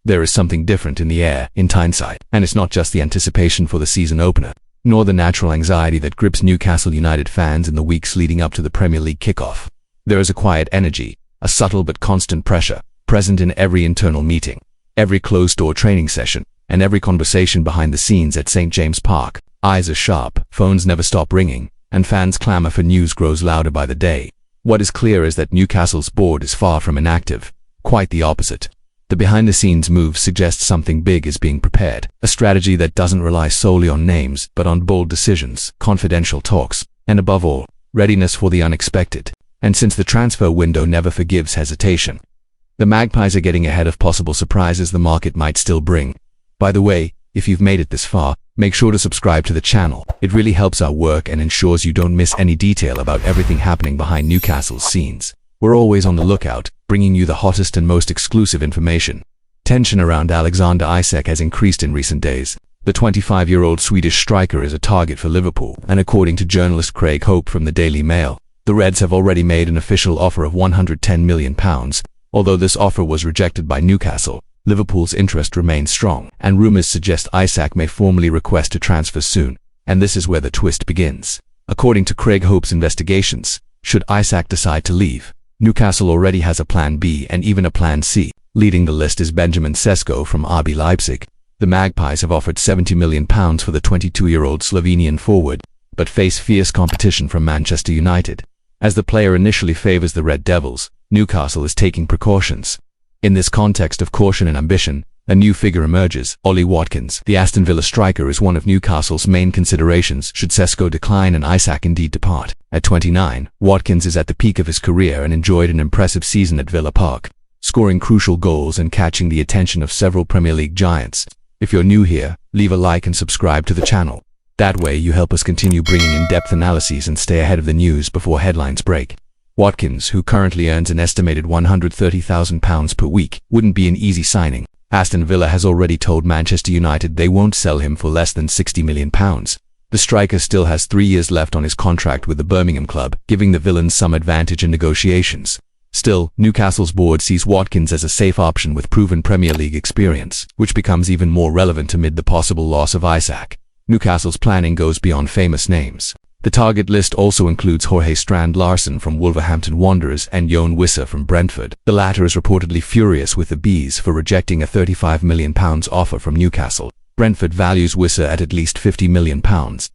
There is something different in the air, in Tyneside, and it's not just the anticipation for the season opener, nor the natural anxiety that grips Newcastle United fans in the weeks leading up to the Premier League kickoff. There is a quiet energy, a subtle but constant pressure, present in every internal meeting, every closed-door training session, and every conversation behind the scenes at St. James Park. Eyes are sharp, phones never stop ringing, and fans' clamour for news grows louder by the day. What is clear is that Newcastle's board is far from inactive, quite the opposite. The behind-the-scenes moves suggest something big is being prepared, a strategy that doesn't rely solely on names, but on bold decisions, confidential talks, and above all, readiness for the unexpected. And since the transfer window never forgives hesitation, the Magpies are getting ahead of possible surprises the market might still bring. By the way, if you've made it this far, make sure to subscribe to the channel. It really helps our work and ensures you don't miss any detail about everything happening behind Newcastle's scenes. We're always on the lookout, bringing you the hottest and most exclusive information. Tension around Alexander Isak has increased in recent days. The 25-year-old Swedish striker is a target for Liverpool, and according to journalist Craig Hope from the Daily Mail, the Reds have already made an official offer of £110 million. Although this offer was rejected by Newcastle, Liverpool's interest remains strong, and rumours suggest Isak may formally request a transfer soon, and this is where the twist begins. According to Craig Hope's investigations, should Isak decide to leave, Newcastle already has a plan B and even a plan C. Leading the list is Benjamin Sesko from RB Leipzig. The Magpies have offered £70 million for the 22-year-old Slovenian forward, but face fierce competition from Manchester United. As the player initially favours the Red Devils, Newcastle is taking precautions. In this context of caution and ambition, a new figure emerges. Ollie Watkins, the Aston Villa striker, is one of Newcastle's main considerations should Sesko decline and Isak indeed depart. At 29, Watkins is at the peak of his career and enjoyed an impressive season at Villa Park, scoring crucial goals and catching the attention of several Premier League giants. If you're new here, leave a like and subscribe to the channel. That way you help us continue bringing in-depth analyses and stay ahead of the news before headlines break. Watkins, who currently earns an estimated £130,000 per week, wouldn't be an easy signing. Aston Villa has already told Manchester United they won't sell him for less than £60 million. The striker still has 3 years left on his contract with the Birmingham club, giving the Villains some advantage in negotiations. Still, Newcastle's board sees Watkins as a safe option with proven Premier League experience, which becomes even more relevant amid the possible loss of Isak. Newcastle's planning goes beyond famous names. The target list also includes Jorge Strand Larsen from Wolverhampton Wanderers and Yoane Wissa from Brentford. The latter is reportedly furious with the Bees for rejecting a £35 million offer from Newcastle. Brentford values Wissa at least £50 million,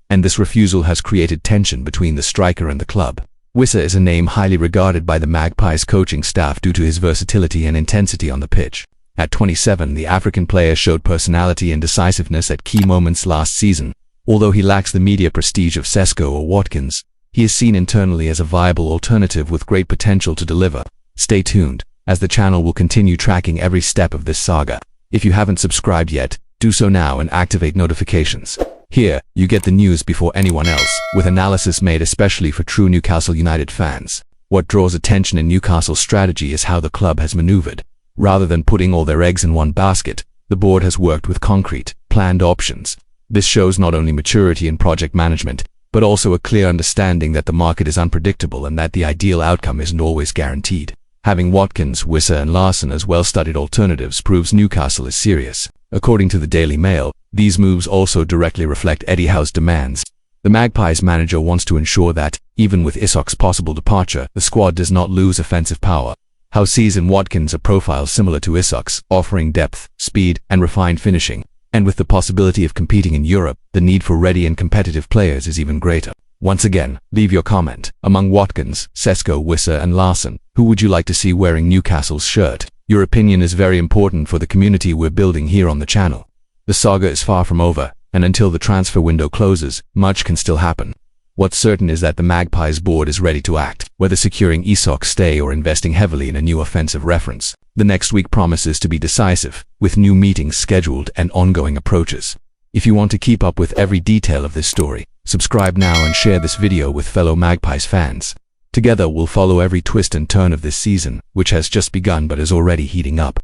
and this refusal has created tension between the striker and the club. Wissa is a name highly regarded by the Magpies coaching staff due to his versatility and intensity on the pitch. At 27, the African player showed personality and decisiveness at key moments last season. Although he lacks the media prestige of Sesko or Watkins, he is seen internally as a viable alternative with great potential to deliver. Stay tuned, as the channel will continue tracking every step of this saga. If you haven't subscribed yet, do so now and activate notifications. Here, you get the news before anyone else, with analysis made especially for true Newcastle United fans. What draws attention in Newcastle's strategy is how the club has maneuvered. Rather than putting all their eggs in one basket, the board has worked with concrete, planned options. This shows not only maturity in project management, but also a clear understanding that the market is unpredictable and that the ideal outcome isn't always guaranteed. Having Watkins, Wissa and Larsen as well-studied alternatives proves Newcastle is serious. According to the Daily Mail, these moves also directly reflect Eddie Howe's demands. The Magpies manager wants to ensure that, even with Isak's possible departure, the squad does not lose offensive power. Howe sees in Watkins a profile similar to Isak's, offering depth, speed and refined finishing. And with the possibility of competing in Europe, the need for ready and competitive players is even greater. Once again, leave your comment. Among Watkins, Sesko, Wissa and Larsen, who would you like to see wearing Newcastle's shirt? Your opinion is very important for the community we're building here on the channel. The saga is far from over, and until the transfer window closes, much can still happen. What's certain is that the Magpies board is ready to act, whether securing Isak's stay or investing heavily in a new offensive reference. The next week promises to be decisive, with new meetings scheduled and ongoing approaches. If you want to keep up with every detail of this story, subscribe now and share this video with fellow Magpies fans. Together we'll follow every twist and turn of this season, which has just begun but is already heating up.